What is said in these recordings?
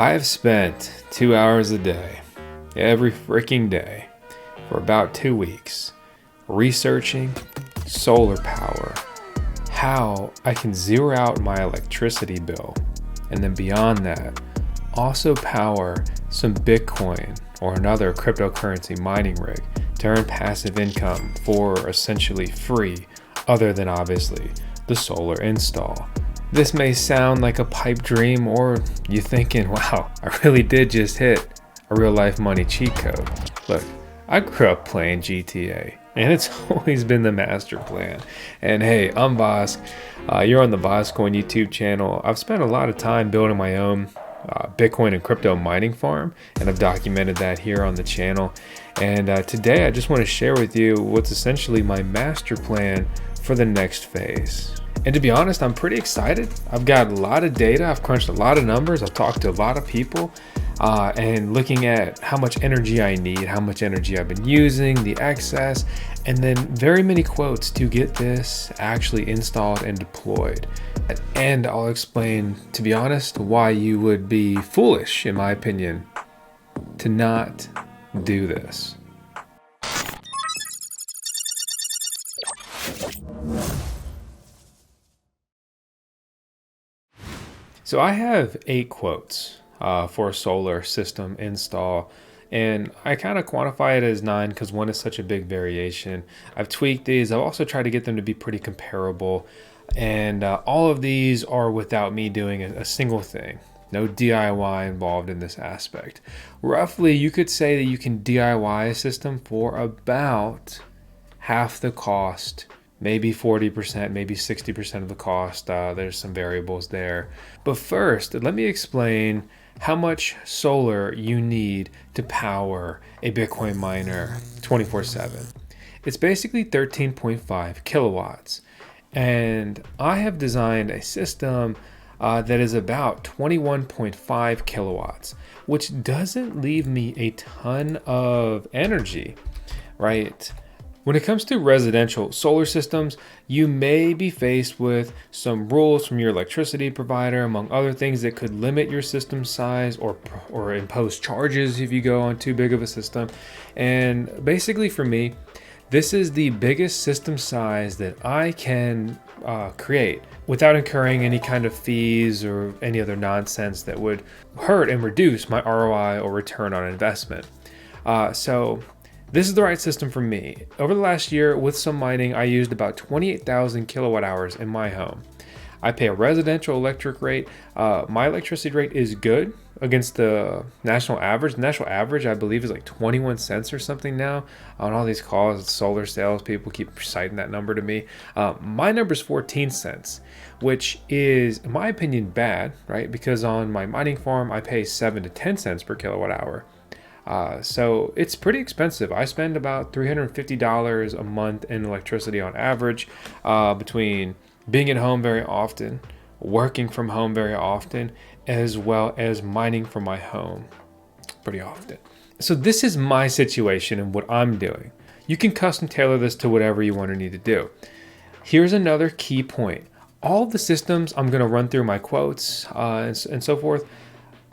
I've spent 2 hours a day, every freaking day, for about 2 weeks, researching solar power, how I can zero out my electricity bill, and then beyond that, also power some Bitcoin or another cryptocurrency mining rig to earn passive income for essentially free, other than obviously the solar install. This may sound like a pipe dream, or you thinking, wow, I really did just hit a real life money cheat code. Look, I grew up playing GTA, and it's always been the master plan. And hey, I'm Vosk. You're on the VoskCoin YouTube channel. I've spent a lot of time building my own Bitcoin and crypto mining farm, and I've documented that here on the channel. And today I just want to share with you what's essentially my master plan for the next phase. And to be honest, I'm pretty excited. I've got a lot of data. I've crunched a lot of numbers. I've talked to a lot of people and looking at how much energy I need, how much energy I've been using, the excess, and then very many quotes to get this actually installed and deployed. And I'll explain, to be honest, why you would be foolish, in my opinion, to not do this. So I have 8 quotes for a solar system install, and I kind of quantify it as 9 because one is such a big variation. I've tweaked these. I've also tried to get them to be pretty comparable, and all of these are without me doing a single thing. No DIY involved in this aspect. Roughly, you could say that you can DIY a system for about half the cost, maybe 40%, maybe 60% of the cost. There's some variables there. But first, let me explain how much solar you need to power a Bitcoin miner 24/7. It's basically 13.5 kilowatts. And I have designed a system that is about 21.5 kilowatts, which doesn't leave me a ton of energy, right? When it comes to residential solar systems, you may be faced with some rules from your electricity provider, among other things that could limit your system size or impose charges if you go on too big of a system. And basically for me, this is the biggest system size that I can create without incurring any kind of fees or any other nonsense that would hurt and reduce my ROI or return on investment. So this is the right system for me. Over the last year with some mining, I used about 28,000 kilowatt hours in my home. I pay a residential electric rate. My electricity rate is good against the national average. The national average, I believe, is like 21 cents or something now. On all these calls, solar sales people keep citing that number to me. My number is 14 cents, which is, in my opinion, bad, right? Because on my mining farm, I pay 7 to 10 cents per kilowatt hour. So it's pretty expensive. I spend about $350 a month in electricity on average, between being at home very often, working from home very often, as well as mining from my home pretty often. So this is my situation and what I'm doing. You can custom tailor this to whatever you want or need to do. Here's another key point. All the systems, I'm going to run through my quotes and so forth.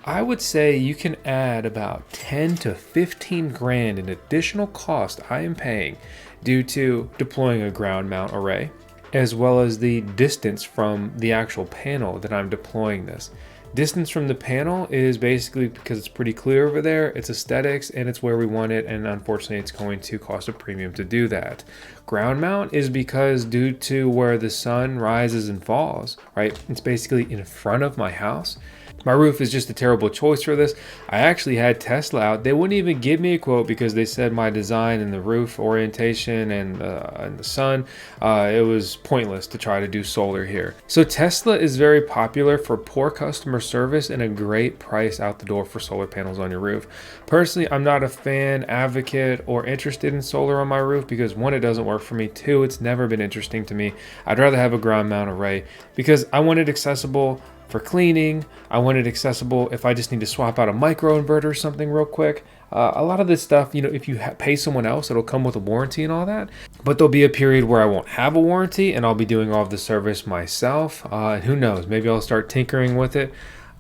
I would say you can add about 10 to 15 grand in additional cost I am paying due to deploying a ground mount array, as well as the distance from the actual panel that I'm deploying this. Distance from the panel is basically because it's pretty clear over there, it's aesthetics, and it's where we want it, and unfortunately it's going to cost a premium to do that. Ground mount is because due to where the sun rises and falls, right? It's basically in front of my house. My roof is just a terrible choice for this. I actually had Tesla out. They wouldn't even give me a quote because they said my design and the roof orientation and the sun, it was pointless to try to do solar here. So Tesla is very popular for poor customer service and a great price out the door for solar panels on your roof. Personally, I'm not a fan, advocate, or interested in solar on my roof because 1, it doesn't work for me. 2, it's never been interesting to me. I'd rather have a ground mount array because I want it accessible for cleaning. I want it accessible if I just need to swap out a micro inverter or something real quick. A lot of this stuff, if you pay someone else, it'll come with a warranty and all that. But there'll be a period where I won't have a warranty and I'll be doing all of the service myself. And who knows, maybe I'll start tinkering with it.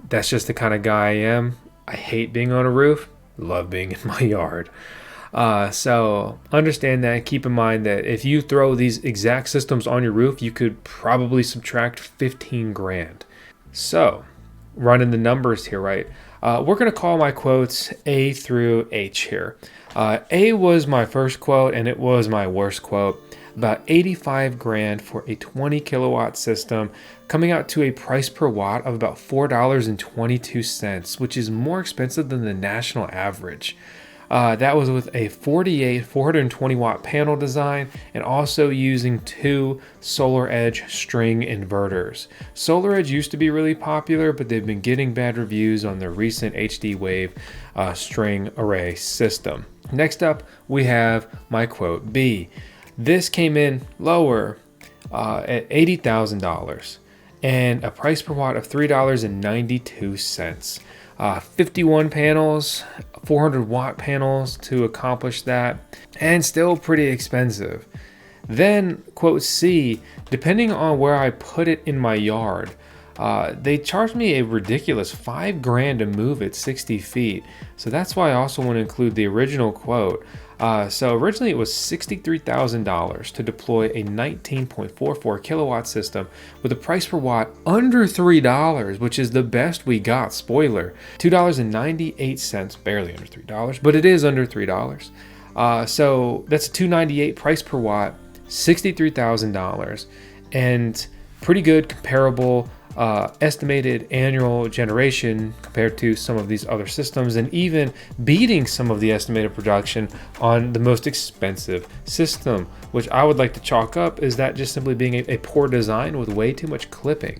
That's just the kind of guy I am. I hate being on a roof, love being in my yard. So understand that. Keep in mind that if you throw these exact systems on your roof, you could probably subtract 15 grand. So running the numbers here, right? We're going to call my quotes A through H here. A was my first quote and it was my worst quote. About 85 grand for a 20 kilowatt system, coming out to a price per watt of about $4.22, which is more expensive than the national average. That was with a 48 420 watt panel design and also using 2 Solar Edge string inverters. Solar Edge used to be really popular, but they've been getting bad reviews on their recent HD Wave string array system. Next up, we have my quote B. This came in lower at $80,000 and a price per watt of $3.92. 51 panels, 400 watt panels to accomplish that, and still pretty expensive. Then quote C, depending on where I put it in my yard, they charged me a ridiculous $5 to move it 60 feet. So that's why I also want to include the original quote. So originally it was $63,000 to deploy a 19.44 kilowatt system with a price per watt under $3, which is the best we got. Spoiler, $2.98, barely under $3, but it is under $3. So that's a $2.98 price per watt, $63,000, and pretty good comparable estimated annual generation compared to some of these other systems, and even beating some of the estimated production on the most expensive system, which I would like to chalk up is that just simply being a poor design with way too much clipping,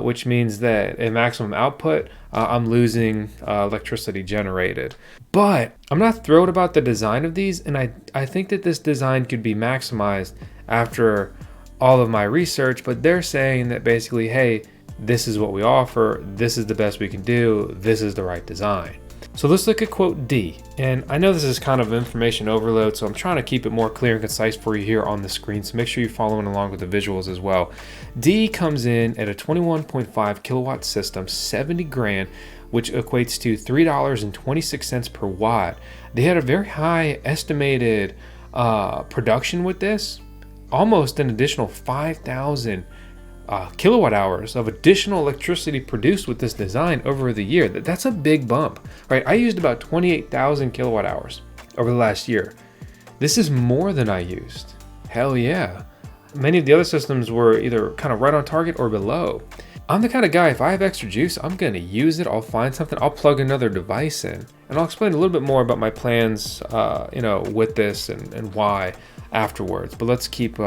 which means that at maximum output, I'm losing electricity generated. But I'm not thrilled about the design of these, and I think that this design could be maximized after all of my research, but they're saying that basically, hey, this is what we offer, this is the best we can do, this is the right design. So let's look at quote D. And I know this is kind of information overload, so I'm trying to keep it more clear and concise for you here on the screen, so make sure you're following along with the visuals as well. D comes in at a 21.5 kilowatt system, 70 grand, which equates to $3.26 per watt. They had a very high estimated production with this, almost an additional 5,000 kilowatt hours of additional electricity produced with this design over the year. That's a big bump, right? I used about 28,000 kilowatt hours over the last year. This is more than I used. Hell yeah. Many of the other systems were either kind of right on target or below. I'm the kind of guy, if I have extra juice, I'm going to use it. I'll find something, I'll plug another device in, and I'll explain a little bit more about my plans, with this and why afterwards. But let's keep,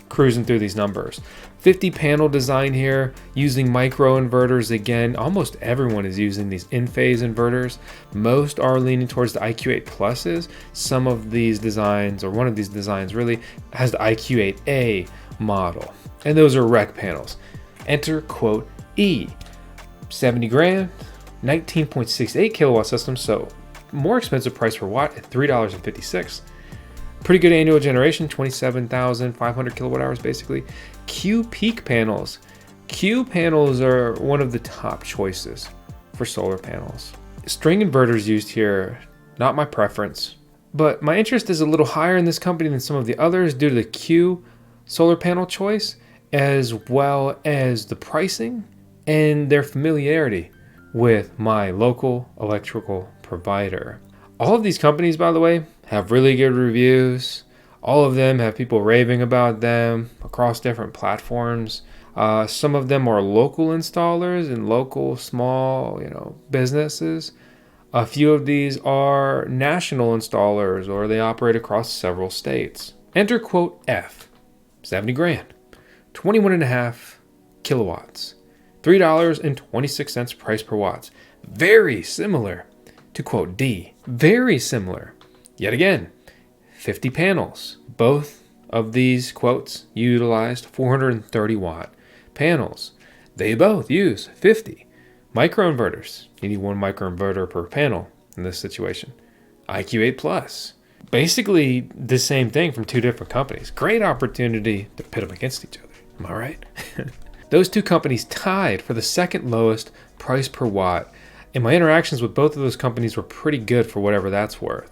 cruising through these numbers. 50 panel design here using micro inverters. Again, almost everyone is using these in-phase inverters. Most are leaning towards the IQ8 pluses. Some of these designs, or one of these designs really, has the IQ8A model, and those are rec panels. Enter quote E, 70 grand, 19.68 kilowatt system, so more expensive price per watt at $3.56. Pretty good annual generation, 27,500 kilowatt hours basically. Q peak panels. Q panels are one of the top choices for solar panels. String inverters used here, not my preference, but my interest is a little higher in this company than some of the others due to the Q solar panel choice, as well as the pricing and their familiarity with my local electrical provider. All of these companies, by the way, have really good reviews. All of them have people raving about them across different platforms. Some of them are local installers and local small, businesses. A few of these are national installers, or they operate across several states. Enter quote F, 70 grand, 21.5 kilowatts, $3.26 price per watt. Very similar to quote D. Very similar. Yet again, 50 panels. Both of these quotes utilized 430 watt panels. They both use 50 microinverters. You need one microinverter per panel in this situation. IQ8 Plus. Basically the same thing from two different companies. Great opportunity to pit them against each other. Am I right? Those two companies tied for the second lowest price per watt. And my interactions with both of those companies were pretty good for whatever that's worth.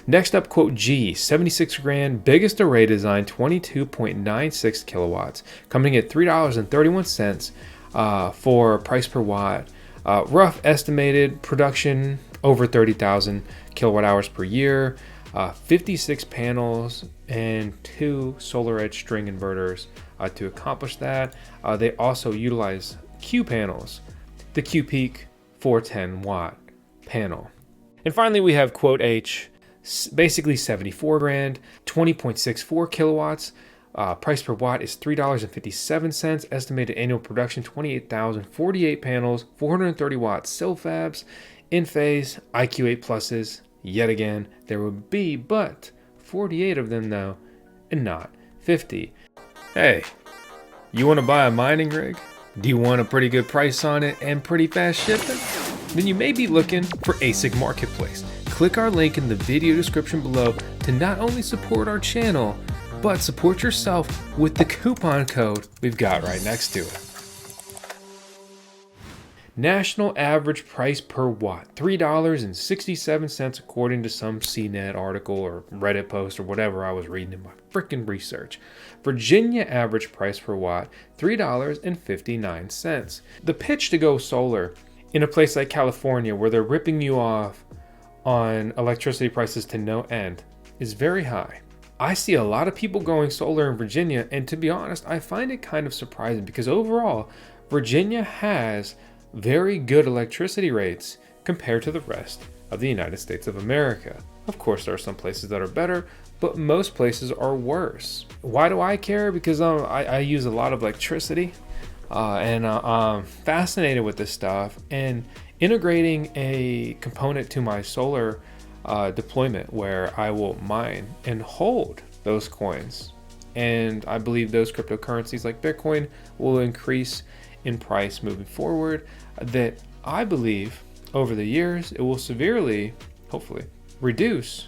Next up, quote G, 76 grand, biggest array design, 22.96 kilowatts, coming at $3.31 for price per watt. Rough estimated production over 30,000 kilowatt hours per year, 56 panels and 2 solar edge string inverters to accomplish that. They also utilize Q panels, the Q Peak 410 watt panel. And finally, we have quote H, basically 74 grand, 20.64 kilowatts. Price per watt is $3.57. Estimated annual production 28,048 panels, 430 watts cell fabs, in phase IQ8 pluses. Yet again, there would be but 48 of them though, and not 50. Hey, you want to buy a mining rig? Do you want a pretty good price on it and pretty fast shipping? Then you may be looking for ASIC Marketplace. Click our link in the video description below to not only support our channel, but support yourself with the coupon code we've got right next to it. National average price per watt, $3.67 according to some CNET article or Reddit post or whatever I was reading in my freaking research. Virginia average price per watt, $3.59. The pitch to go solar in a place like California where they're ripping you off on electricity prices to no end is very high. I see a lot of people going solar in Virginia, and to be honest, I find it kind of surprising because overall, Virginia has very good electricity rates compared to the rest of the United States of America. Of course, there are some places that are better, but most places are worse. Why do I care? Because I use a lot of electricity and I'm fascinated with this stuff, and integrating a component to my solar deployment where I will mine and hold those coins. And I believe those cryptocurrencies like Bitcoin will increase in price moving forward, that I believe over the years it will severely, hopefully, reduce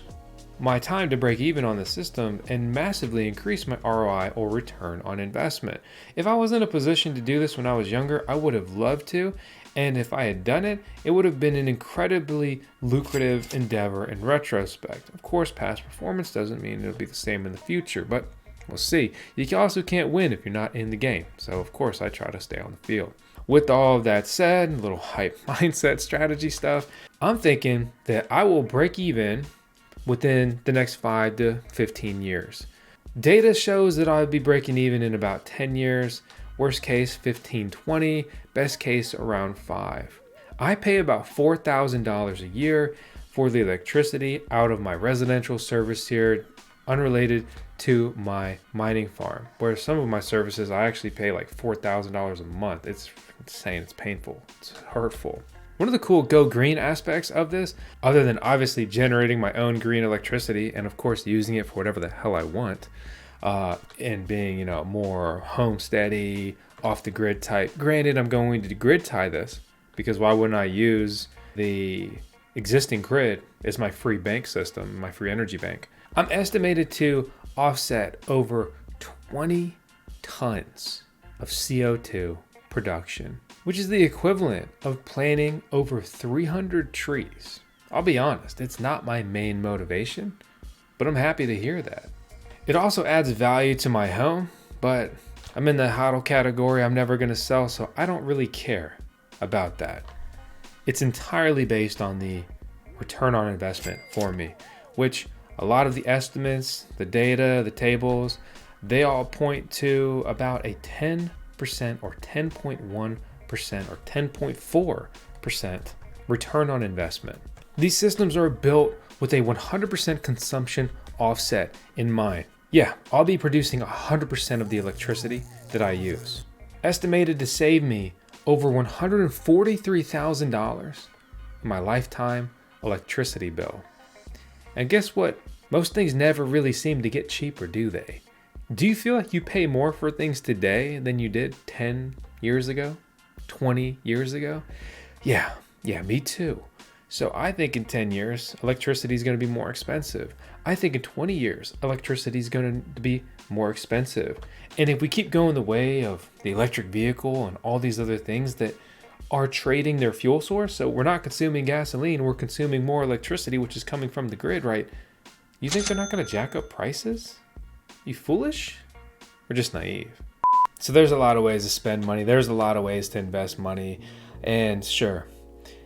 my time to break even on the system and massively increase my ROI or return on investment. If I was in a position to do this when I was younger, I would have loved to. And if I had done it, it would have been an incredibly lucrative endeavor in retrospect. Of course, past performance doesn't mean it'll be the same in the future, but we'll see. You also can't win if you're not in the game. So of course, I try to stay on the field. With all of that said, a little hype mindset strategy stuff, I'm thinking that I will break even within the next 5 to 15 years. Data shows that I'll be breaking even in about 10 years. Worst case, 15, 20. Best case, around 5. I pay about $4,000 a year for the electricity out of my residential service here, unrelated to my mining farm, where some of my services I actually pay like $4,000 a month. It's insane, it's painful, it's hurtful. One of the cool go green aspects of this, other than obviously generating my own green electricity and of course using it for whatever the hell I want, and being, more homesteady, off the grid type. Granted, I'm going to grid tie this because why wouldn't I use the existing grid as my free bank system, my free energy bank? I'm estimated to offset over 20 tons of CO2 production, which is the equivalent of planting over 300 trees. I'll be honest, it's not my main motivation, but I'm happy to hear that. It also adds value to my home, but I'm in the HODL category I'm never going to sell, so I don't really care about that. It's entirely based on the return on investment for me, which a lot of the estimates, the data, the tables, they all point to about a 10% or 10.1% or 10.4% return on investment. These systems are built with a 100% consumption offset in mind. Yeah, I'll be producing 100% of the electricity that I use. Estimated to save me over $143,000 in my lifetime electricity bill. And guess what? Most things never really seem to get cheaper, do they? Do you feel like you pay more for things today than you did 10 years ago? 20 years ago? Yeah, me too. So I think in 10 years, electricity is going to be more expensive. I think in 20 years, electricity is going to be more expensive. And if we keep going the way of the electric vehicle and all these other things that are trading their fuel source, so we're not consuming gasoline, we're consuming more electricity, which is coming from the grid, right? You think they're not going to jack up prices? You foolish? Or just naive? So there's a lot of ways to spend money. There's a lot of ways to invest money. And sure,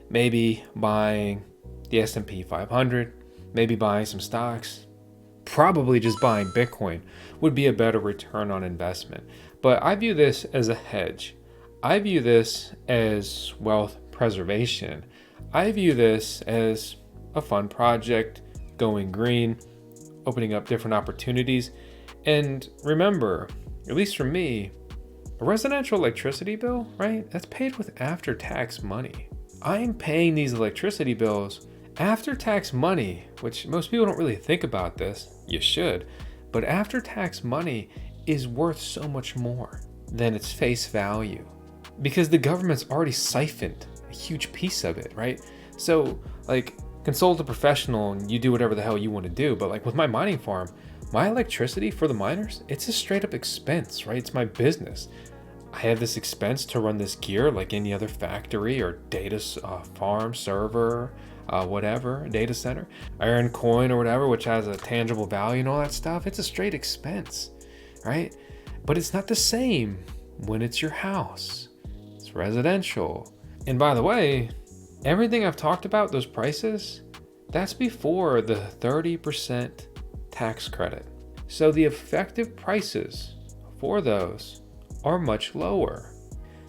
maybe buying the S&P 500, maybe buying some stocks, probably just buying Bitcoin would be a better return on investment. But I view this as a hedge. I view this as wealth preservation. I view this as a fun project, going green, opening up different opportunities. And remember, at least for me, a residential electricity bill, right? That's paid with after-tax money. I'm paying these electricity bills after-tax money, which most people don't really think about this. You should. But after-tax money is worth so much more than its face value because the government's already siphoned a huge piece of it, right? So like consult a professional and you do whatever the hell you want to do. But like with my mining farm, my electricity for the miners, it's a straight up expense, right? It's my business. I have this expense to run this gear like any other factory or data farm, server, whatever, data center. I earn coin or whatever, which has a tangible value and all that stuff. It's a straight expense, right? But it's not the same when it's your house. It's residential. And by the way, everything I've talked about, those prices, that's before the 30% tax credit. So the effective prices for those are much lower.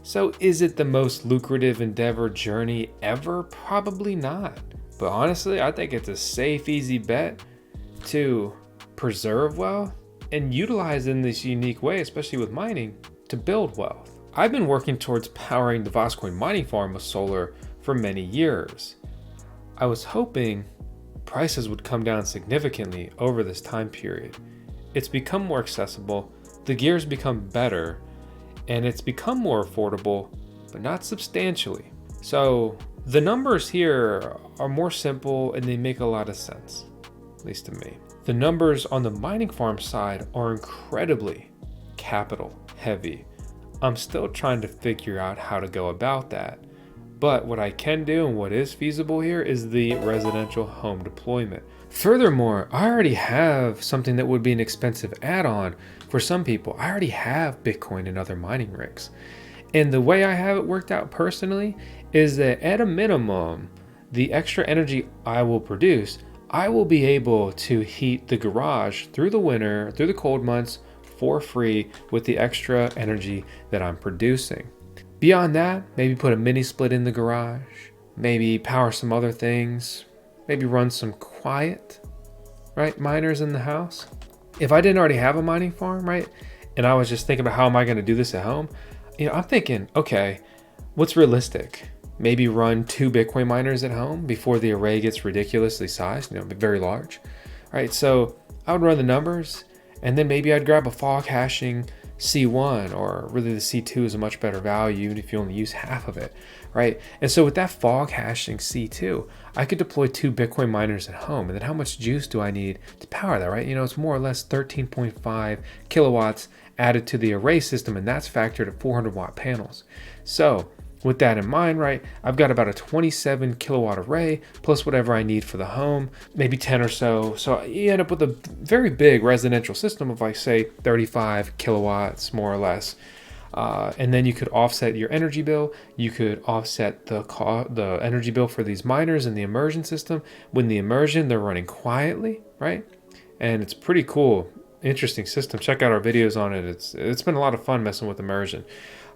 So is it the most lucrative endeavor journey ever? Probably not. But honestly, I think it's a safe, easy bet to preserve wealth and utilize in this unique way, especially with mining, to build wealth. I've been working towards powering the VoskCoin mining farm with solar for many years. I was hoping prices would come down significantly over this time period. It's become more accessible, the gear's become better, and it's become more affordable, but not substantially. So the numbers here are more simple and they make a lot of sense, at least to me. The numbers on the mining farm side are incredibly capital heavy. I'm still trying to figure out how to go about that. But what I can do and what is feasible here is the residential home deployment. Furthermore, I already have something that would be an expensive add-on for some people. I already have Bitcoin and other mining rigs. And the way I have it worked out personally is that at a minimum, the extra energy I will produce, I will be able to heat the garage through the winter, through the cold months for free with the extra energy that I'm producing. Beyond that, maybe put a mini split in the garage, maybe power some other things, maybe run some quiet, right, miners in the house. If I didn't already have a mining farm, right, and I was just thinking about how am I going to do this at home, I'm thinking, okay, what's realistic? Maybe run 2 Bitcoin miners at home before the array gets ridiculously sized, very large, right? So I would run the numbers, and then maybe I'd grab a fog hashing C1, or really the C2 is a much better value even if you only use half of it, right? And so with that fog hashing C2, I could deploy 2 Bitcoin miners at home. And then how much juice do I need to power that, right? It's more or less 13.5 kilowatts added to the array system, and that's factored at 400 watt panels. So with that in mind, right, I've got about a 27 kilowatt array plus whatever I need for the home, maybe 10 or so. So you end up with a very big residential system of like say 35 kilowatts more or less. And then you could offset your energy bill. You could offset the energy bill for these miners in the immersion system. When the immersion, they're running quietly, right? And it's pretty cool, interesting system. Check out our videos on it. It's been a lot of fun messing with immersion.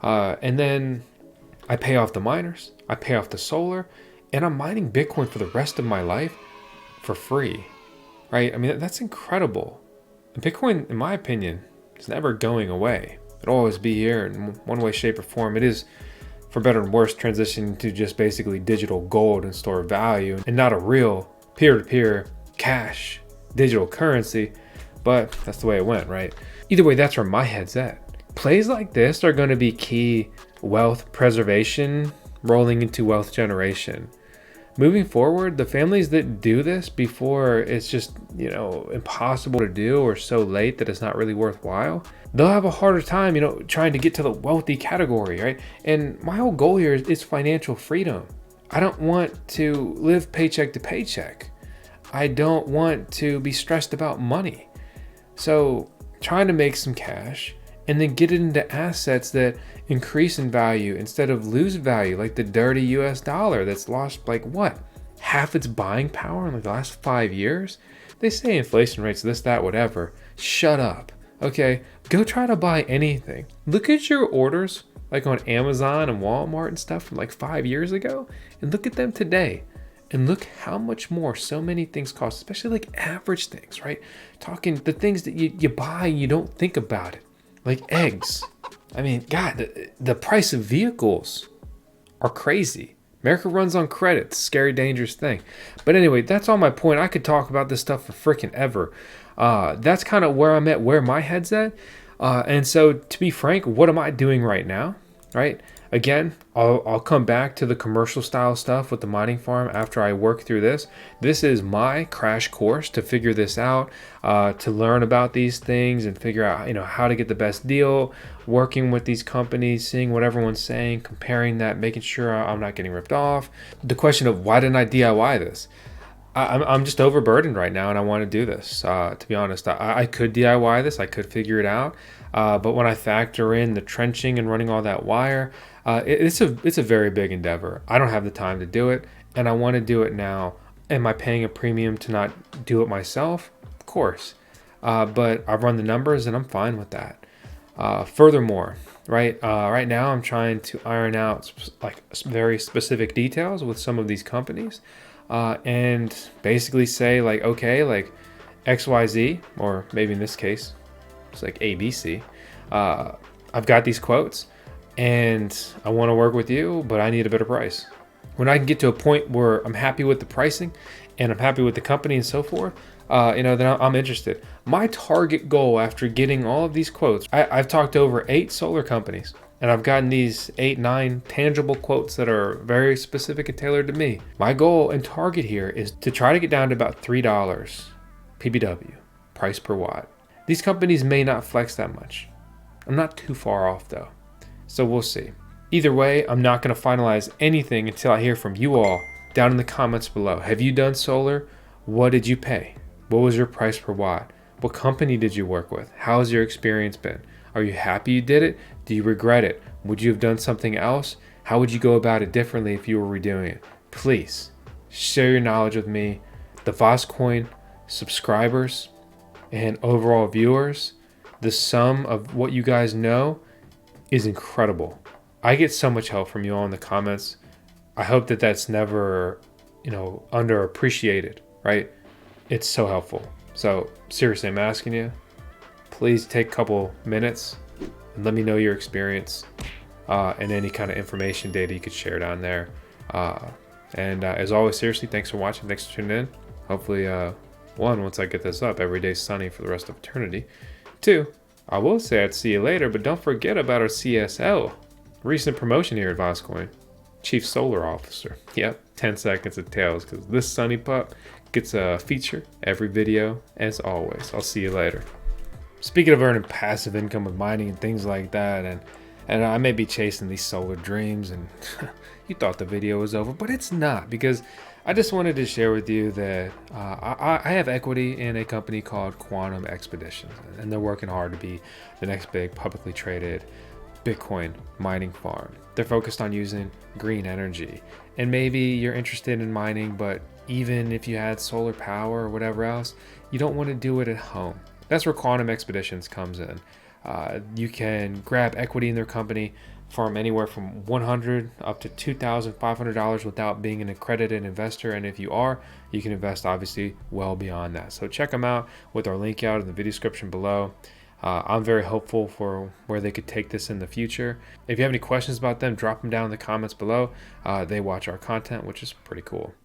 And then I pay off the miners, I pay off the solar, and I'm mining Bitcoin for the rest of my life for free, right? I mean, that's incredible. And Bitcoin, in my opinion, is never going away. It'll always be here in one way, shape, or form. It is, for better and worse, transitioning to just basically digital gold and store of value and not a real peer-to-peer cash digital currency, but that's the way it went, right? Either way, that's where my head's at. Plays like this are going to be key wealth preservation rolling into wealth generation. Moving forward, the families that do this before it's just, impossible to do or so late that it's not really worthwhile, they'll have a harder time, trying to get to the wealthy category, right? And my whole goal here is financial freedom. I don't want to live paycheck to paycheck. I don't want to be stressed about money. So trying to make some cash and then get it into assets that increase in value instead of lose value, like the dirty US dollar that's lost like what? Half its buying power in like the last 5 years? They say inflation rates, this, that, whatever. Shut up. Okay? Go try to buy anything. Look at your orders like on Amazon and Walmart and stuff from like 5 years ago, and look at them today. And look how much more so many things cost, especially like average things, right? Talking the things that you buy, you don't think about it. Like eggs. I mean, God, the price of vehicles are crazy. America runs on credit. It's a scary, dangerous thing. But anyway, that's all my point. I could talk about this stuff for freaking ever. That's kind of where I'm at, where my head's at. And so, to be frank, what am I doing right now? Right? Again, I'll come back to the commercial style stuff with the mining farm after I work through this. This is my crash course to figure this out, to learn about these things and figure out, how to get the best deal, working with these companies, seeing what everyone's saying, comparing that, making sure I'm not getting ripped off. The question of why didn't I DIY this? I'm just overburdened right now and I want to do this. To be honest, I could DIY this. I could figure it out. But when I factor in the trenching and running all that wire, it's a very big endeavor. I don't have the time to do it, and I want to do it now. Am I paying a premium to not do it myself? Of course. But I've run the numbers and I'm fine with that. Furthermore, right now I'm trying to iron out like very specific details with some of these companies, and basically say like, okay, like XYZ, or maybe in this case, it's like ABC. I've got these quotes and I want to work with you, but I need a better price. When I can get to a point where I'm happy with the pricing and I'm happy with the company and so forth, then I'm interested. My target goal after getting all of these quotes, I've talked to over 8 solar companies and I've gotten these 8, 9 tangible quotes that are very specific and tailored to me. My goal and target here is to try to get down to about $3 PBW, price per watt. These companies may not flex that much. I'm not too far off though. So we'll see. Either way, I'm not going to finalize anything until I hear from you all down in the comments below. Have you done solar? What did you pay? What was your price per watt? What company did you work with? How has your experience been? Are you happy you did it? Do you regret it? Would you have done something else? How would you go about it differently if you were redoing it? Please share your knowledge with me. The VoskCoin subscribers and overall viewers, the sum of what you guys know is incredible. I get so much help from you all in the comments. I hope that that's never, underappreciated, right? It's so helpful. So seriously, I'm asking you, please take a couple minutes and let me know your experience, and any kind of information data you could share down there. As always, seriously, thanks for watching. Thanks for tuning in. Hopefully, once I get this up, every day's sunny for the rest of eternity. 2, I will say I'd see you later, but don't forget about our CSL. Recent promotion here at VoskCoin. Chief Solar Officer. Yep, 10 seconds of tails, because this sunny pup gets a feature every video, as always. I'll see you later. Speaking of earning passive income with mining and things like that, and I may be chasing these solar dreams, and you thought the video was over, but it's not, because I just wanted to share with you that I have equity in a company called Quantum Expeditions, and they're working hard to be the next big publicly traded Bitcoin mining farm. They're focused on using green energy, and maybe you're interested in mining, but even if you had solar power or whatever else, you don't want to do it at home. That's where Quantum Expeditions comes in. You can grab equity in their company from anywhere from $100 up to $2,500 without being an accredited investor, and if you are, you can invest obviously well beyond that. So check them out with our link out in the video description below. I'm very hopeful for where they could take this in the future. If you have any questions about them, drop them down in the comments below. They watch our content, which is pretty cool.